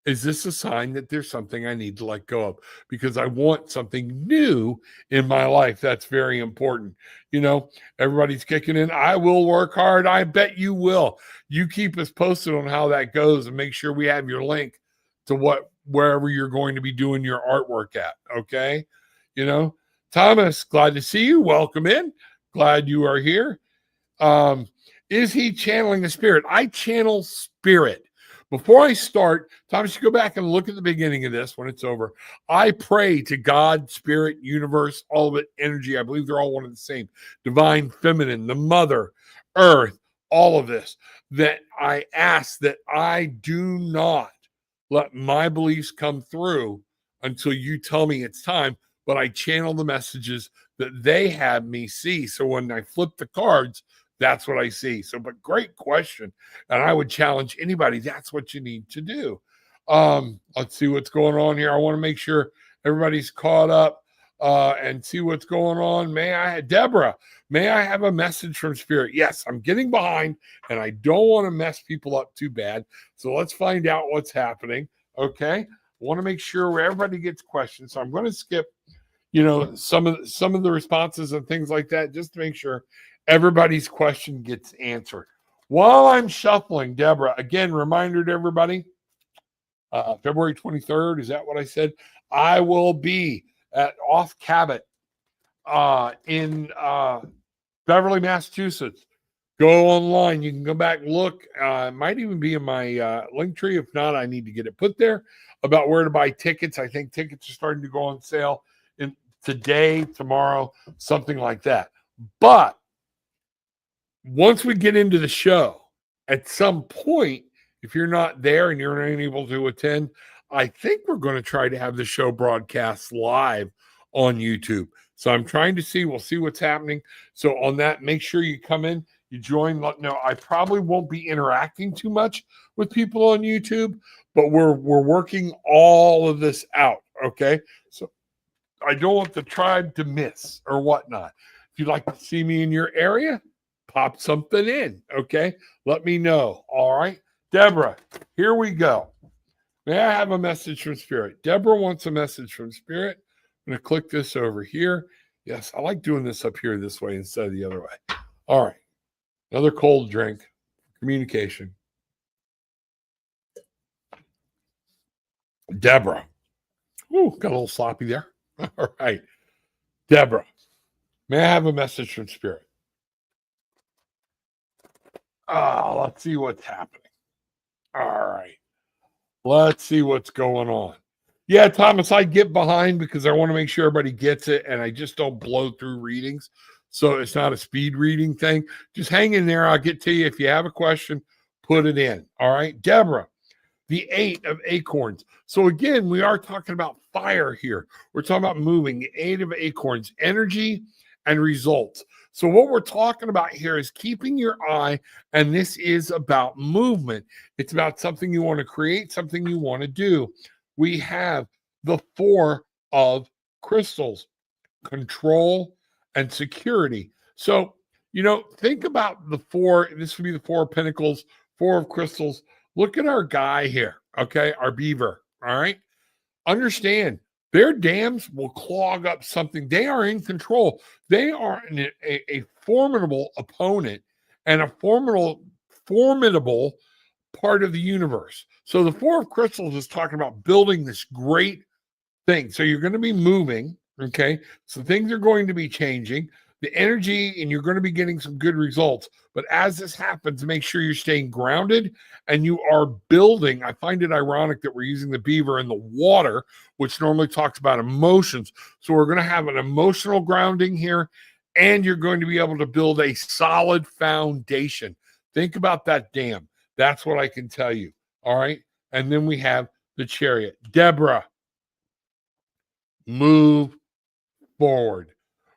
B: Is this a sign that there's something I need to let go of? Because I want something new in my life. That's very important. Everybody's kicking in. I will work hard. I bet you will. You keep us posted on how that goes and make sure we have your link to wherever you're going to be doing your artwork at. Okay. Thomas, glad to see you. Welcome in. Glad you are here. Is he channeling the spirit? I channel spirit. Before I start, Thomas, you go back and look at the beginning of this when it's over. I pray to God, spirit, universe, all of it, energy. I believe they're all one and the same. Divine feminine, the mother, earth, all of this. That I ask that I do not let my beliefs come through until you tell me it's time. But I channel the messages that they have me see. So when I flip the cards, that's what I see. So, but great question. And I would challenge anybody. That's what you need to do. Let's see what's going on here. I want to make sure everybody's caught up and see what's going on. Deborah, may I have a message from Spirit? Yes, I'm getting behind and I don't want to mess people up too bad. So let's find out what's happening. Okay. I want to make sure where everybody gets questions. So I'm going to skip, some of the responses and things like that, just to make sure everybody's question gets answered. While I'm shuffling, Deborah, again, reminder to everybody, February 23rd, is that what I said? I will be at Off Cabot in Beverly, Massachusetts. Go online. You can go back and look. It might even be in my link tree. If not, I need to get it put there about where to buy tickets. I think tickets are starting to go on sale today, tomorrow, something like that. But once we get into the show, at some point, if you're not there and you're unable to attend, I think we're going to try to have the show broadcast live on YouTube. So I'm trying to see, we'll see what's happening. So on that, make sure you come in, you join. No, I probably won't be interacting too much with people on YouTube, but we're working all of this out. Okay. So I don't want the tribe to miss or whatnot. If you'd like to see me in your area, pop something in. Okay. Let me know. All right. Deborah, here we go. May I have a message from Spirit? Deborah wants a message from Spirit. I'm going to click this over here. Yes, I like doing this up here this way instead of the other way. All right. Another cold drink. Communication. Deborah. Ooh, got a little sloppy there. All right. Deborah, may I have a message from Spirit? Let's see what's happening. All right. Let's see what's going on. Yeah, Thomas, I get behind because I want to make sure everybody gets it, and I just don't blow through readings. So it's not a speed reading thing. Just hang in there. I'll get to you. If you have a question, put it in. All right. Deborah, the 8 of acorns. So again, we are talking about fire here. We're talking about moving. The 8 of acorns, energy and results. So what we're talking about here is keeping your eye, and this is about movement. It's about something you want to create, something you want to do. We have the 4 of crystals, control and security. So, think about the 4. This would be the 4 of pentacles, 4 of crystals. Look at our guy here, okay? Our beaver, all right? Understand, their dams will clog up something. They are in control. They are a formidable opponent and a formidable part of the universe. So the 4 of crystals is talking about building this great thing. So you're going to be moving, okay? So things are going to be changing. The energy, and you're going to be getting some good results. But as this happens, make sure you're staying grounded and you are building. I find it ironic that we're using the beaver in the water, which normally talks about emotions. So we're going to have an emotional grounding here, and you're going to be able to build a solid foundation. Think about that dam. That's what I can tell you. All right. And then we have the Chariot. Deborah, move forward.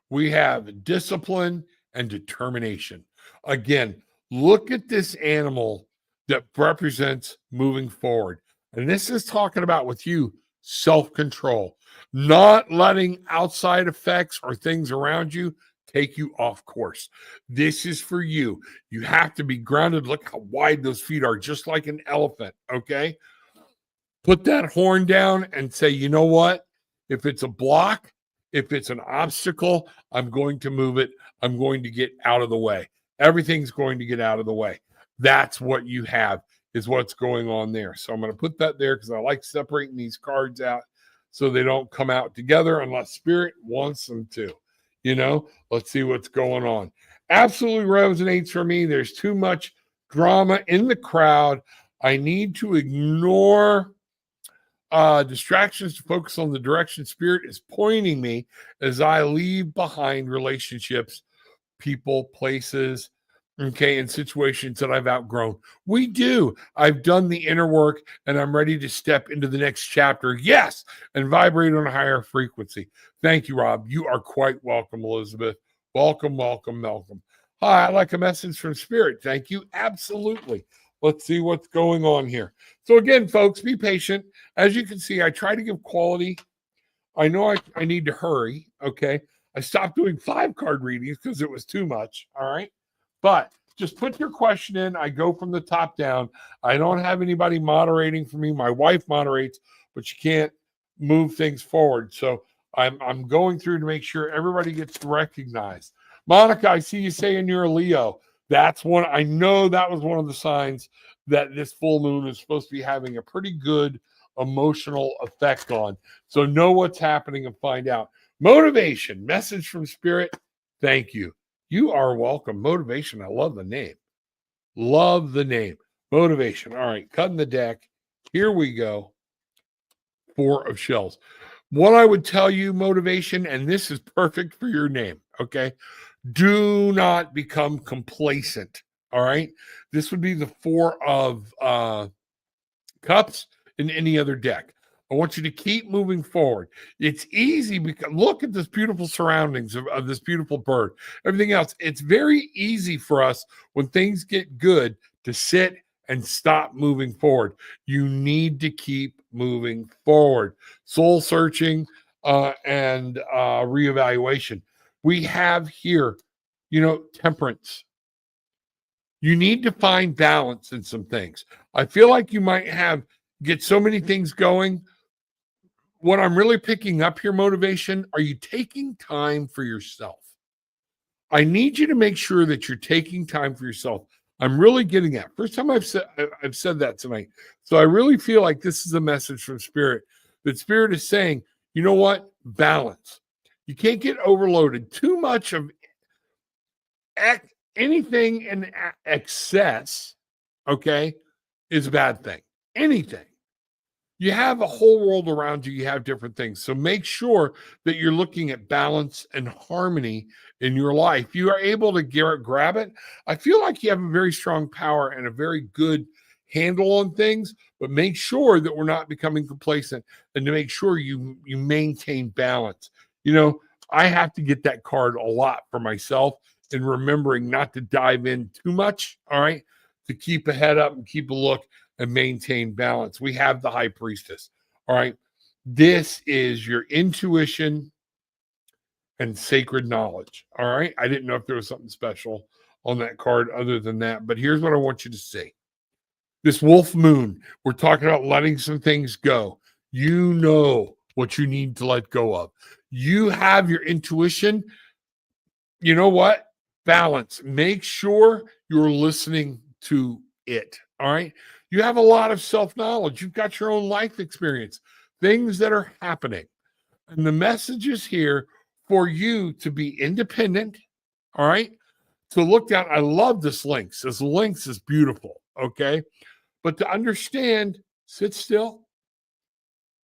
B: We have discipline and determination. Again, look at this animal that represents moving forward. And this is talking about with you self-control, not letting outside effects or things around you take you off course. This is for you. You have to be grounded. Look how wide those feet are, just like an elephant. Okay. Put that horn down and say, you know what? If it's a block, if it's an obstacle, I'm going to move it. I'm going to get out of the way. Everything's going to get out of the way. That's what you have, is what's going on there. So I'm going to put that there because I like separating these cards out so they don't come out together unless Spirit wants them to. Let's see what's going on. Absolutely resonates for me. There's too much drama in the crowd. I need to ignore distractions to focus on the direction Spirit is pointing me as I leave behind relationships, people, places, okay, and situations that I've outgrown. We do. I've done the inner work and I'm ready to step into the next chapter. Yes, and vibrate on a higher frequency. Thank you, Rob. You are quite welcome, Elizabeth. Welcome, welcome, welcome. Hi, I'd like a message from Spirit. Thank you. Absolutely. Let's see what's going on here. So again, folks, be patient. As you can see, I try to give quality. I know I need to hurry, okay? I stopped doing 5-card readings because it was too much, all right? But just put your question in. I go from the top down. I don't have anybody moderating for me. My wife moderates, but she can't move things forward. So I'm going through to make sure everybody gets recognized. Monica, I see you saying you're a Leo. That's one. I know that was one of the signs that this full moon is supposed to be having a pretty good emotional effect on. So know what's happening and find out. Motivation, message from Spirit. Thank you. You are welcome. Motivation. I love the name. Love the name. Motivation. All right. Cutting the deck. Here we go. 4 of shells. What I would tell you, motivation, and this is perfect for your name. Okay. Do not become complacent. All right. This would be the Four of Cups in any other deck. I want you to keep moving forward. It's easy because look at this beautiful surroundings of this beautiful bird. Everything else, it's very easy for us when things get good to sit and stop moving forward. You need to keep moving forward. Soul searching and reevaluation. We have here, temperance. You need to find balance in some things. I feel like you might get so many things going. What I'm really picking up here, motivation, are you taking time for yourself? I need you to make sure that you're taking time for yourself. I'm really getting that. First time I've said that tonight. So I really feel like this is a message from Spirit. That Spirit is saying, you know what? Balance. You can't get overloaded. Too much of anything in excess, okay, is a bad thing. Anything. You have a whole world around you. You have different things. So make sure that you're looking at balance and harmony in your life. You are able to grab it. I feel like you have a very strong power and a very good handle on things, but make sure that we're not becoming complacent and to make sure you maintain balance. I have to get that card a lot for myself and remembering not to dive in too much, all right, to keep a head up and keep a look and maintain balance. We have the High Priestess, all right. This is your intuition and sacred knowledge, all right. I didn't know if there was something special on that card other than that, but here's what I want you to see. This wolf moon, we're talking about letting some things go. You know what you need to let go of. You have your intuition. You know what? Balance. Make sure you're listening to it. All right. You have a lot of self-knowledge. You've got your own life experience, things that are happening. And the message is here for you to be independent. All right. To look down. I love this lynx. This lynx is beautiful. Okay. But to understand, sit still,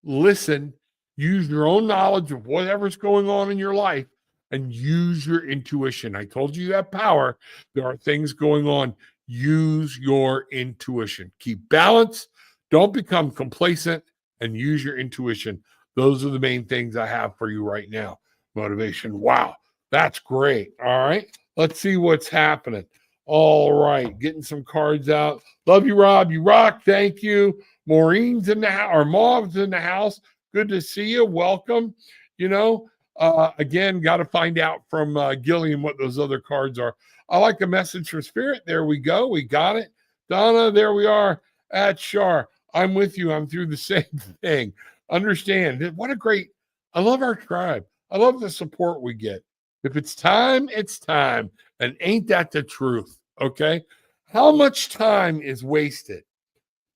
B: listen, use your own knowledge of whatever's going on in your life and use your intuition. I told you have power. There are things going on. Use your intuition. Keep balance. Don't become complacent and use your intuition. Those are the main things I have for you right now. Motivation. Wow, that's great. All right. Let's see what's happening. All right. Getting some cards out. Love you, Rob. You rock. Thank you. Maureen's in the house, or Mauve's in the house. Good to see you. Welcome. Again, got to find out from Gillian what those other cards are. I like a message from Spirit. There we go. We got it. Donna, there we are at Shar. I'm with you. I'm through the same thing. Understand. What a great, I love our tribe. I love the support we get. If it's time, it's time. And ain't that the truth? Okay. How much time is wasted?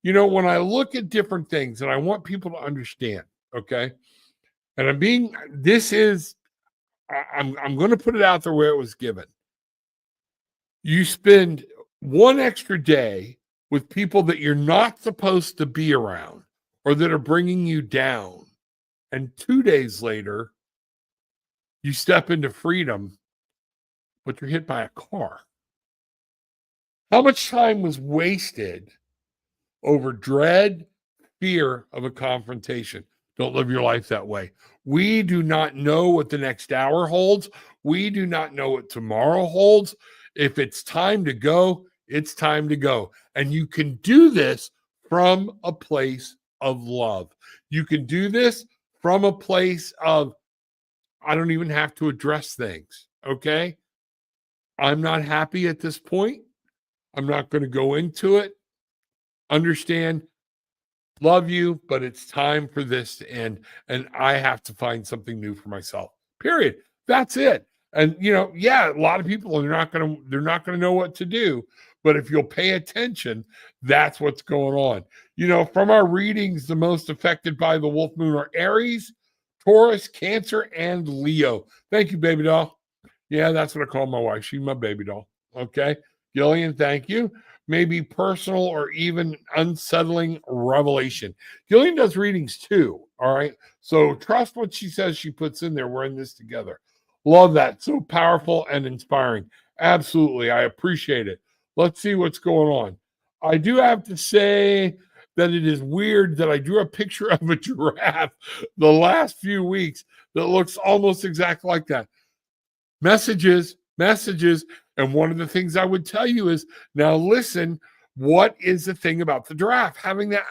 B: When I look at different things, and I want people to understand, okay? And I'm going to put it out there where it was given. You spend one extra day with people that you're not supposed to be around or that are bringing you down. And 2 days later, you step into freedom, but you're hit by a car. How much time was wasted over dread, fear of a confrontation? Don't live your life that way. We do not know what the next hour holds. We do not know what tomorrow holds. If it's time to go, it's time to go. And you can do this from a place of love. You can do this from a place of, I don't even have to address things. Okay. I'm not happy at this point. I'm not going to go into it. Understand, love you, but it's time for this to end. And I have to find something new for myself. Period. That's it. And a lot of people they're not gonna know what to do. But if you'll pay attention, that's what's going on. From our readings, the most affected by the wolf moon are Aries, Taurus, Cancer, and Leo. Thank you, baby doll. Yeah, that's what I call my wife. She's my baby doll. Okay. Gillian, thank you. Maybe personal or even unsettling revelation. Gillian does readings too. All right. So trust what she says she puts in there. We're in this together. Love that. So powerful and inspiring. Absolutely. I appreciate it. Let's see what's going on. I do have to say that it is weird that I drew a picture of a giraffe the last few weeks that looks almost exactly like that. Messages. And one of the things I would tell you is, now listen, what is the thing about the giraffe? Having that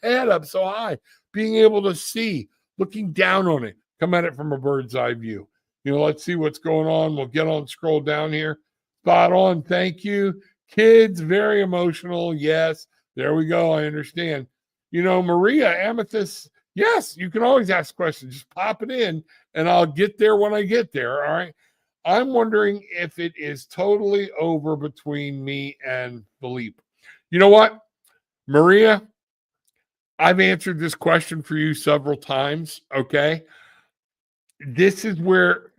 B: head up so high, being able to see, looking down on it, come at it from a bird's eye view. Let's see what's going on. We'll get on, scroll down here. Spot on. Thank you. Kids, very emotional. Yes. There we go. I understand. Maria, Amethyst, yes, you can always ask questions. Just pop it in and I'll get there when I get there. All right. I'm wondering if it is totally over between me and Philippe. You know what, Maria? I've answered this question for you several times. Okay. This is where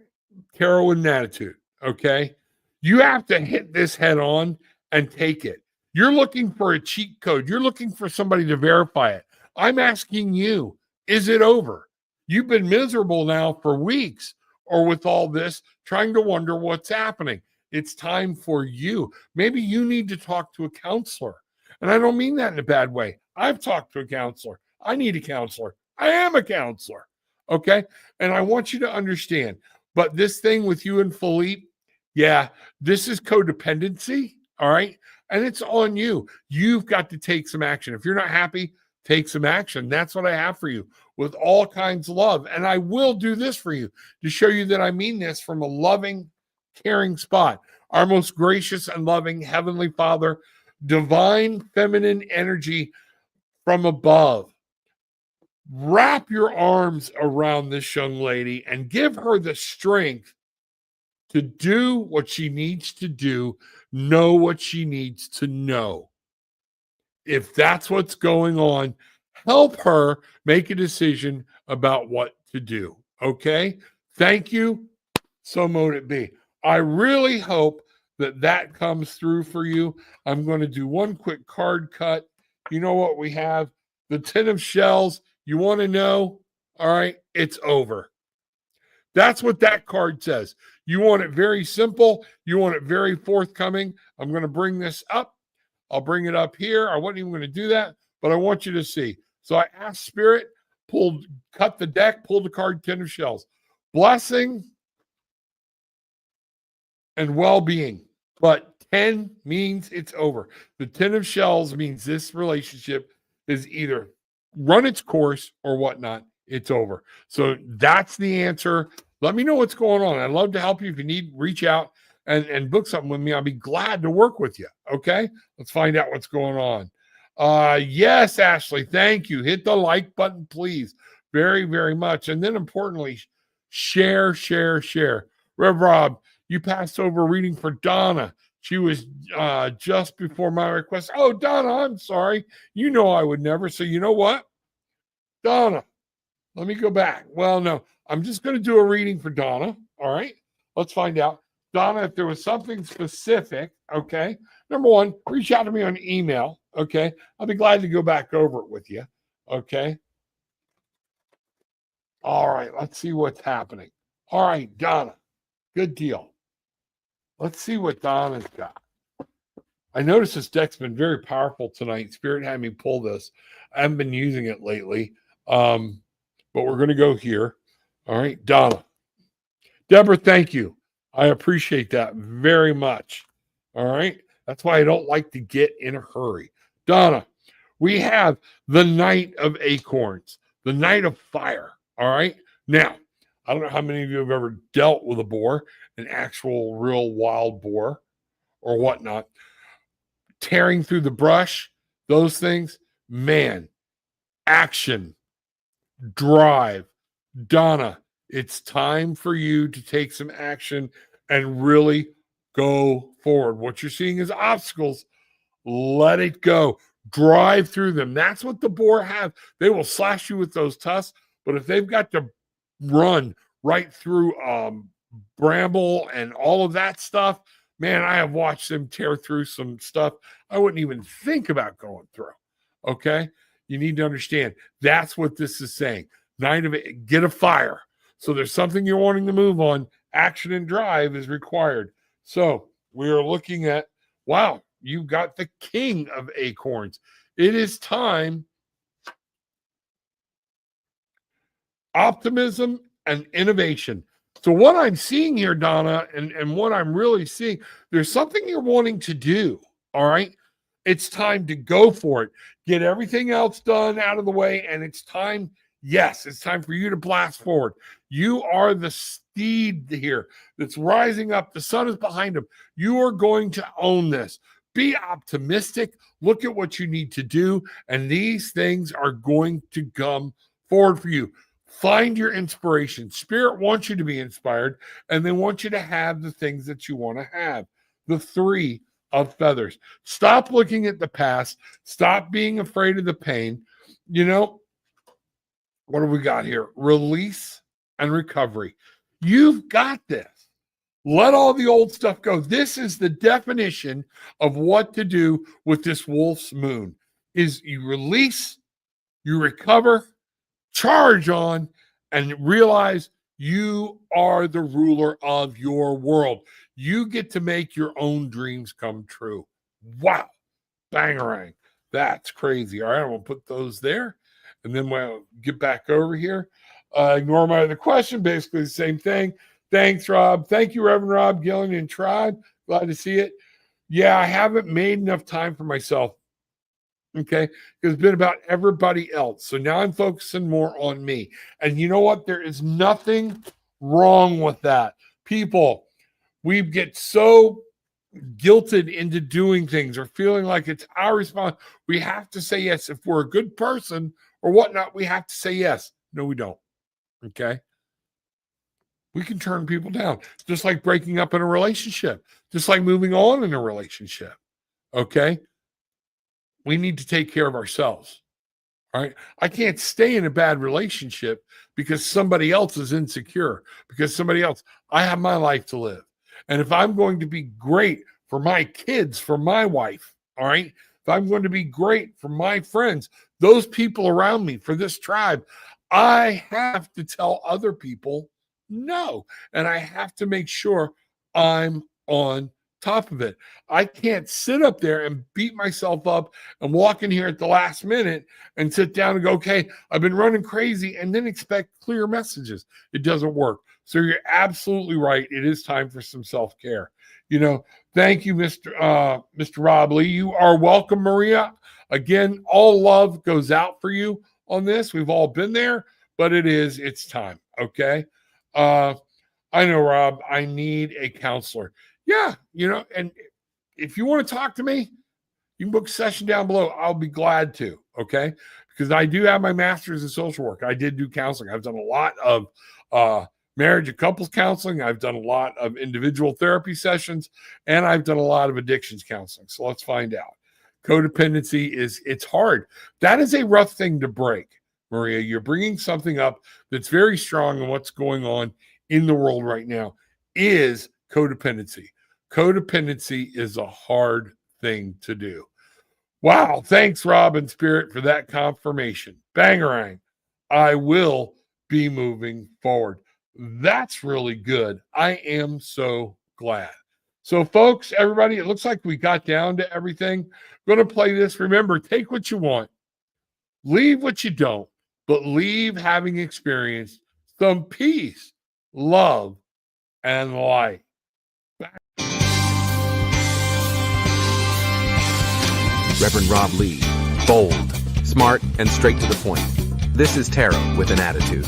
B: tarot and attitude. Okay. You have to hit this head on and take it. You're looking for a cheat code. You're looking for somebody to verify it. I'm asking you, is it over? You've been miserable now for weeks, or with all this, trying to wonder what's happening. It's time for you. Maybe you need to talk to a counselor. And I don't mean that in a bad way. I've talked to a counselor. I need a counselor. I am a counselor. Okay. And I want you to understand, but this thing with you and Philippe, yeah, this is codependency. All right. And it's on you. You've got to take some action. If you're not happy, take some action. That's what I have for you with all kinds of love. And I will do this for you to show you that I mean this from a loving, caring spot. Our most gracious and loving Heavenly Father, divine feminine energy from above. Wrap your arms around this young lady and give her the strength to do what she needs to do, know what she needs to know. If that's what's going on, help her make a decision about what to do. Okay? Thank you. So mote it be. I really hope that comes through for you. I'm going to do one quick card cut. You know what we have? The 10 of shells. You want to know? All right, it's over. That's what that card says. You want it very simple. You want it very forthcoming. I'm going to bring this up. I'll bring it up here. I wasn't even going to do that, but I want you to see. So I asked Spirit, cut the deck, pulled the card 10 of shells. Blessing and well-being. But 10 means it's over. The 10 of shells means this relationship is either run its course or whatnot. It's over. So that's the answer. Let me know what's going on. I'd love to help you. If you need, reach out and book something with me. I'll be glad to work with you. Okay? Let's find out what's going on. Yes, Ashley, thank you. Hit the like button, please. Very, very much. And then importantly, share. Rev Rob, you passed over reading for Donna. She was just before my request. Oh, Donna, I'm sorry. You know I would never. So you know what? Donna, let me go back. Well, no, I'm just going to do a reading for Donna. All right. Let's find out. Donna, if there was something specific, okay. Number one, reach out to me on email. Okay. I'll be glad to go back over it with you. Okay. All right. Let's see what's happening. All right, Donna. Good deal. Let's see what Donna's got. I noticed this deck's been very powerful tonight. Spirit had me pull this. I haven't been using it lately. But we're going to go here. All right, Donna. Deborah, thank you. I appreciate that very much. All right. That's why I don't like to get in a hurry. Donna, we have the Knight of Acorns, the Knight of Fire. All right. Now, I don't know how many of you have ever dealt with a boar, an actual real wild boar or whatnot. Tearing through the brush, those things, man, action, drive. Donna, it's time for you to take some action and really go forward. What you're seeing is obstacles. Let it go. Drive through them. That's what the boar have. They will slash you with those tusks, but if they've got to run right through bramble and all of that stuff, man, I have watched them tear through some stuff I wouldn't even think about going through. Okay? You need to understand that's what this is saying. Knight of it, get a fire. So there's something you're wanting to move on. Action and drive is required. So we are looking at, wow, You've got the king of acorns. It is time. Optimism and innovation. So what I'm seeing here, Donna, and what I'm really seeing, there's something you're wanting to do. All right. It's time to go for it. Get everything else done out of the way. And it's time. Yes, it's time for you to blast forward. You are the steed here that's rising up. The sun is behind him. You are going to own this. Be optimistic. Look at what you need to do. And these things are going to come forward for you. Find your inspiration. Spirit wants you to be inspired, and they want you to have the things that you want to have. The 3 of feathers. Stop looking at the past. Stop being afraid of the pain. You know, what do we got here? Release and recovery. You've got this. Let all the old stuff go. This is the definition of what to do with this wolf's moon. Is you release, you recover, charge on, and realize you are the ruler of your world. You get to make your own dreams come true. Wow. Bangarang. That's crazy. All right, I'm going to put those there. And then we'll get back over here. Ignore my other question. Basically the same thing. Thanks, Rob. Thank you, Reverend Rob Gillen and Tribe. Glad to see it. Yeah, I haven't made enough time for myself. Okay, because it's been about everybody else. So now I'm focusing more on me. And you know what? There is nothing wrong with that. People, we get so guilted into doing things or feeling like it's our response. We have to say yes. If we're a good person or whatnot, we have to say yes. No, we don't. Okay. We can turn people down, just like breaking up in a relationship, just like moving on in a relationship. Okay. We need to take care of ourselves. All right. I can't stay in a bad relationship because somebody else is insecure, because somebody else, I have my life to live. And if I'm going to be great for my kids, for my wife, all right, if I'm going to be great for my friends, those people around me, for this tribe, I have to tell other people no. And I have to make sure I'm on top of it. I can't sit up there and beat myself up and walk in here at the last minute and sit down and go, okay, I've been running crazy, and then expect clear messages. It doesn't work. So you're absolutely right. It is time for some self-care. You know, thank you, Mr. Rob Lee. You are welcome, Maria. Again, all love goes out for you on this. We've all been there, but it's time. Okay. I know, Rob, I need a counselor. Yeah, you know, and if you want to talk to me, you can book a session down below. I'll be glad to, okay? Because I do have my master's in social work. I did do counseling. I've done a lot of marriage and couples counseling. I've done a lot of individual therapy sessions, and I've done a lot of addictions counseling. So let's find out. Codependency it's hard. That is a rough thing to break, Maria. You're bringing something up that's very strong, and what's going on in the world right now is codependency. Codependency is a hard thing to do. Wow. Thanks, Rob and Spirit, for that confirmation. Bangarang. I will be moving forward. That's really good. I am so glad. So, folks, everybody, it looks like we got down to everything. I'm going to play this. Remember, take what you want, leave what you don't, but leave having experienced some peace, love, and light.
A: Reverend Rob Lee, bold, smart, and straight to the point. This is Tarot with an attitude.